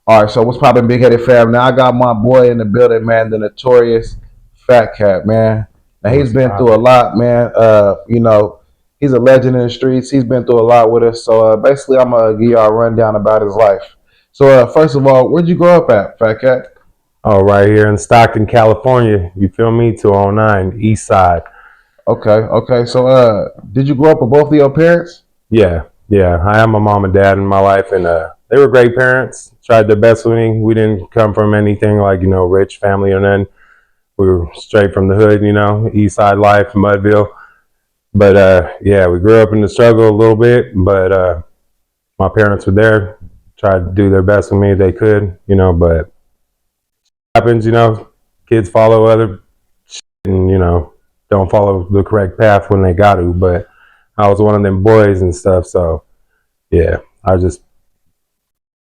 All right, so what's poppin', Big Headed fam? Now I got my boy in the building, man, the notorious Fat Cat, man. Now he's What's been through a poppin'? lot, man. He's a legend in the streets. He's been through a lot with us. So basically, I'm gonna give y'all a rundown about his life. So first of all, where'd you grow up at, Fat Cat? Oh, right here in Stockton, California. You feel me? 209 East Side. Okay, okay. So did you grow up with both of your parents? Yeah, yeah. I have my mom and dad in my life, and they were great parents. Tried their best with me. We didn't come from anything like rich family or nothing. We were straight from the hood, East Side life, Mudville. But yeah, we grew up in the struggle a little bit. But my parents were there, tried to do their best with me if they could, But happens, kids follow other and don't follow the correct path when they got to. But I was one of them boys and stuff, so yeah, I just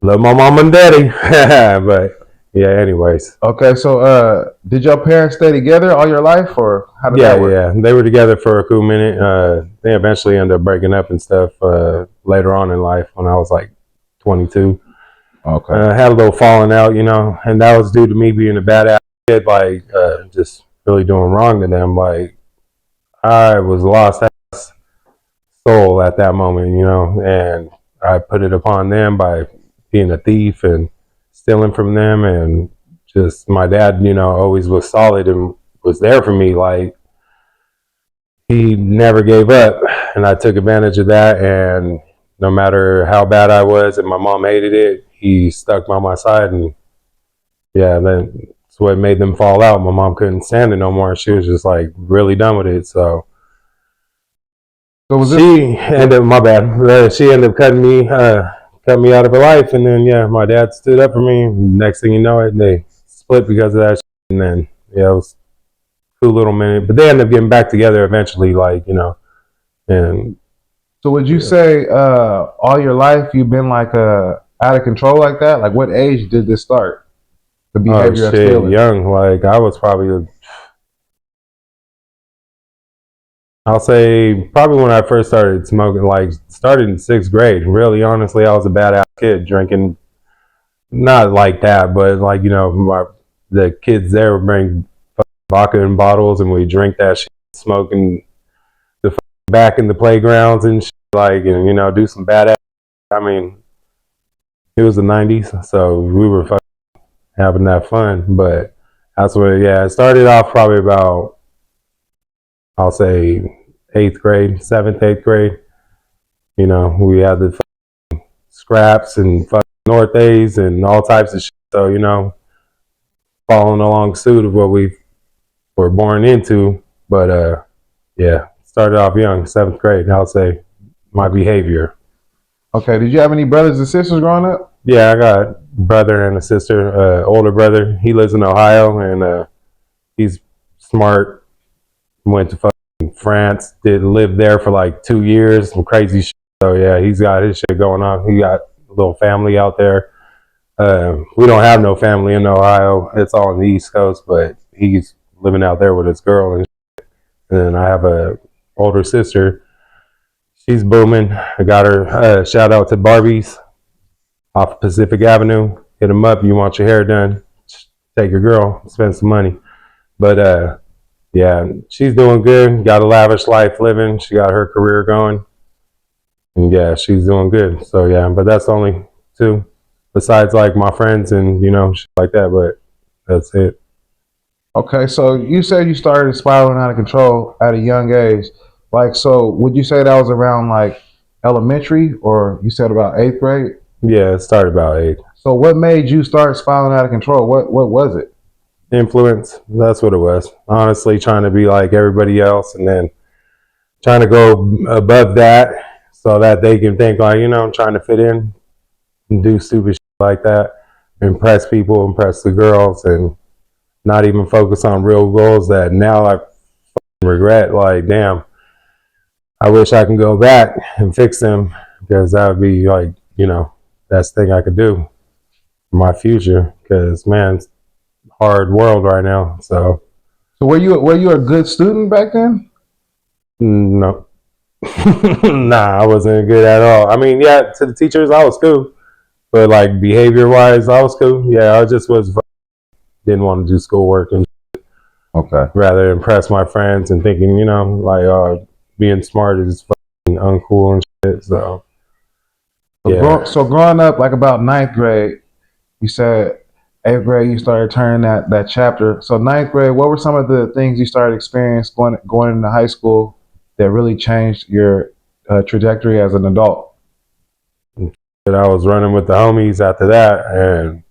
love my mom and daddy. But yeah, anyways, Okay, so did your parents stay together all your life, or how did yeah, that work? yeah, they were together for a cool minute. They eventually ended up breaking up and stuff later on in life when I was like 22. Okay. Had a little falling out, and that was due to me being a badass kid, like just really doing wrong to them. Like I was lost soul at that moment, and I put it upon them by being a thief and stealing from them. And just my dad, always was solid and was there for me. Like he never gave up, and I took advantage of that. And no matter how bad I was and my mom hated it, he stuck by my side. And yeah, that's what made them fall out. My mom couldn't stand it no more. She was just like really done with it. So So was this? she ended my bad. She ended up cut me out of her life, and then yeah, my dad stood up for me. Next thing you know, it they split because of that. And then yeah, it was a cool little minute, but they ended up getting back together eventually. Like and So would you yeah. say all your life you've been like out of control like that? Like what age did this start? The Oh behavior of shit, stealing. young. Like I was probably, I'll say probably when I first started smoking. Like started in sixth grade. Really, honestly, I was a badass kid drinking. Not like that, but like the kids there would bring vodka in bottles, and we drink that shit, smoking the back in the playgrounds and shit, like, and do some badass. I mean, it was the '90s, so we were having that fun. But that's where, yeah, it started off probably about, I'll say, eighth grade, seventh, eighth grade. We had the scraps and fucking Northays and all types of shit. So following along suit of what we were born into. But yeah, started off young, seventh grade. I'll say my behavior. Okay. Did you have any brothers and sisters growing up? Yeah, I got a brother and a sister. Older brother, he lives in Ohio, and he's smart. Went to fucking France, did live there for like 2 years, some crazy shit. So yeah, he's got his shit going on. He got a little family out there. We don't have no family in Ohio. It's all on the East Coast, but he's living out there with his girl. And then I have a older sister. She's booming. I got her. Shout out to Barbie's off Pacific Avenue. Hit them up. You want your hair done? Take your girl. Spend some money. But yeah, she's doing good. Got a lavish life living. She got her career going, and yeah, she's doing good. So yeah, but that's only two. Besides like my friends and shit like that. But that's it. Okay. So you said you started spiraling out of control at a young age. Like, so would you say that was around like elementary, or you said about eighth grade? Yeah, it started about eight. So what made you start spiraling out of control? What was it? Influence. That's what it was. Honestly, trying to be like everybody else, and then trying to go above that so that they can think like I'm trying to fit in and do stupid shit like that, impress people, impress the girls, and not even focus on real goals that now I regret. Like, damn, I wish I can go back and fix them, because that would be like best thing I could do for my future. Because man, it's a hard world right now. So So were you a good student back then? no, nah, I wasn't good at all. I mean, yeah, to the teachers, I was cool, But like behavior wise, I was cool. Yeah, I just didn't want to do schoolwork and Okay. rather impress my friends and thinking, like being smart is fucking uncool and shit. So So, yeah, so growing up, like about ninth grade, you said eighth grade you started turning that chapter. So ninth grade, what were some of the things you started experiencing going into high school that really changed your trajectory as an adult? and I was running with the homies after that and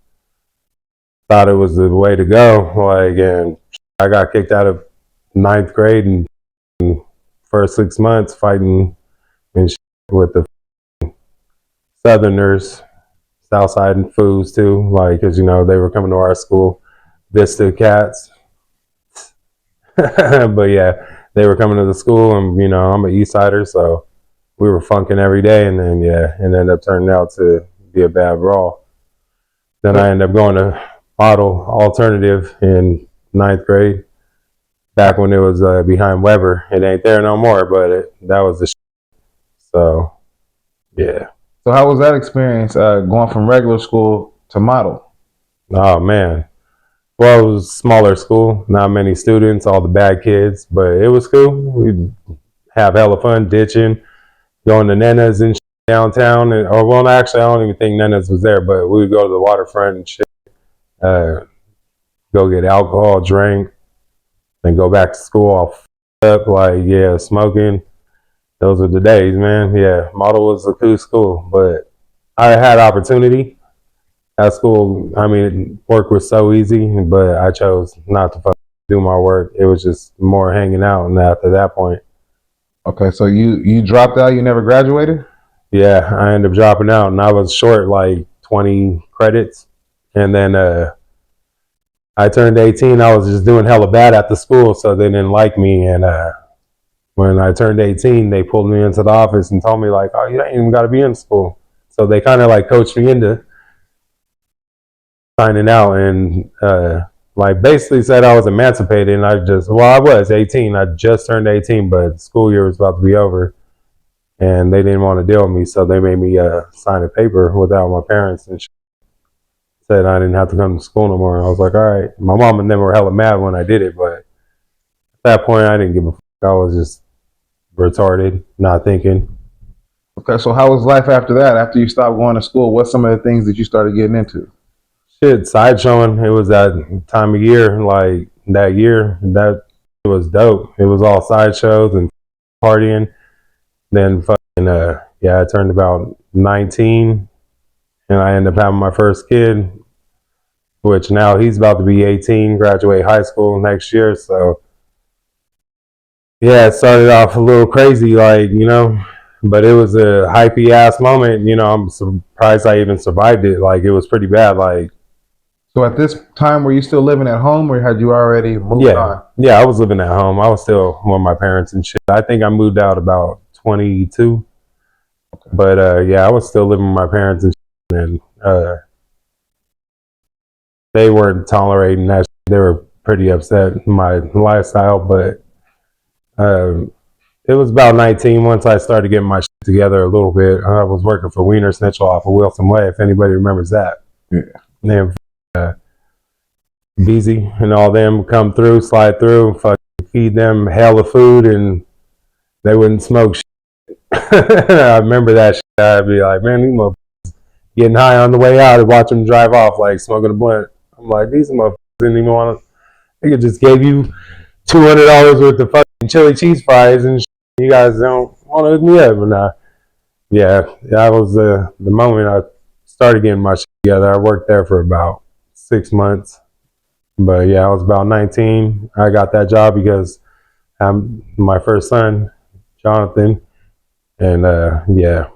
thought it was the way to go. Like, and I got kicked out of ninth grade and first 6 months fighting and shit with the Southerners, Southside and fools too. Like, cause they were coming to our school, Vista cats. But yeah, they were coming to the school, and I'm an East Sider, so we were funking every day, and then it ended up turning out to be a bad brawl. Then I ended up going to model alternative in ninth grade, back when it was behind Weber. It ain't there no more, but that was the so yeah. So how was that experience going from regular school to model? Oh man. Well, it was a smaller school, not many students, all the bad kids, but it was cool. We'd have hella fun ditching, going to Nena's and shit downtown. Or, well, actually, I don't even think Nena's was there, but we would go to the waterfront and shit, uh, go get alcohol, drink, then go back to school all up, like, yeah, smoking. Those were the days, man. Yeah, model was a cool school, but I had opportunity at school. I mean, work was so easy, but I chose not to do my work. It was just more hanging out, and after that point, Okay, so you dropped out, you never graduated? yeah, I ended up dropping out, and I was short like 20 credits, and then I turned 18. I was just doing hella bad at the school, so they didn't like me, and when I turned 18, they pulled me into the office and told me like, "Oh, you ain't even got to be in school." So they kind of like coached me into signing out, and like basically said I was emancipated. And I was 18. I just turned 18, but the school year was about to be over, and they didn't want to deal with me, so they made me sign a paper without my parents and said I didn't have to come to school no more. And I was like, all right. My mom and them were hella mad when I did it, but at that point I didn't give a fuck. I was just retarded, not thinking. Okay, so how was life after that? After you stopped going to school, what's some of the things that you started getting into? Shit, sideshowing. It was that time of year, like that year, that it was dope. It was all sideshows and partying. Then fucking yeah, I turned about 19 and I ended up having my first kid, which now he's about to be 18, graduate high school next year. So yeah, it started off a little crazy, like, but it was a hypey ass moment. I'm surprised I even survived it. Like, it was pretty bad. Like, So at this time, were you still living at home or had you already moved yeah, on? yeah, I was living at home. I was still with my parents and shit. I think I moved out about 22, but yeah, I was still living with my parents and shit. And they weren't tolerating that shit. They were pretty upset with my lifestyle, but um, it was about 19 once I started getting my shit together a little bit. I was working for Wiener Schnitzel off of Wilson Way, if anybody remembers that. Yeah. And Beezy and all them come through, slide through, fucking feed them hella food, and they wouldn't smoke shit. I remember that shit. I'd be like, man, these motherfuckers getting high on the way out and watch them drive off like smoking a blunt. I'm like, these motherfuckers didn't even want to. They could just gave you $200 worth of fucking chili cheese fries and shit. You guys don't want to hook me up. And yeah, that was the moment I started getting my shit together. I worked there for about 6 months. But yeah, I was about 19. I got that job because I'm my first son, Jonathan. And yeah,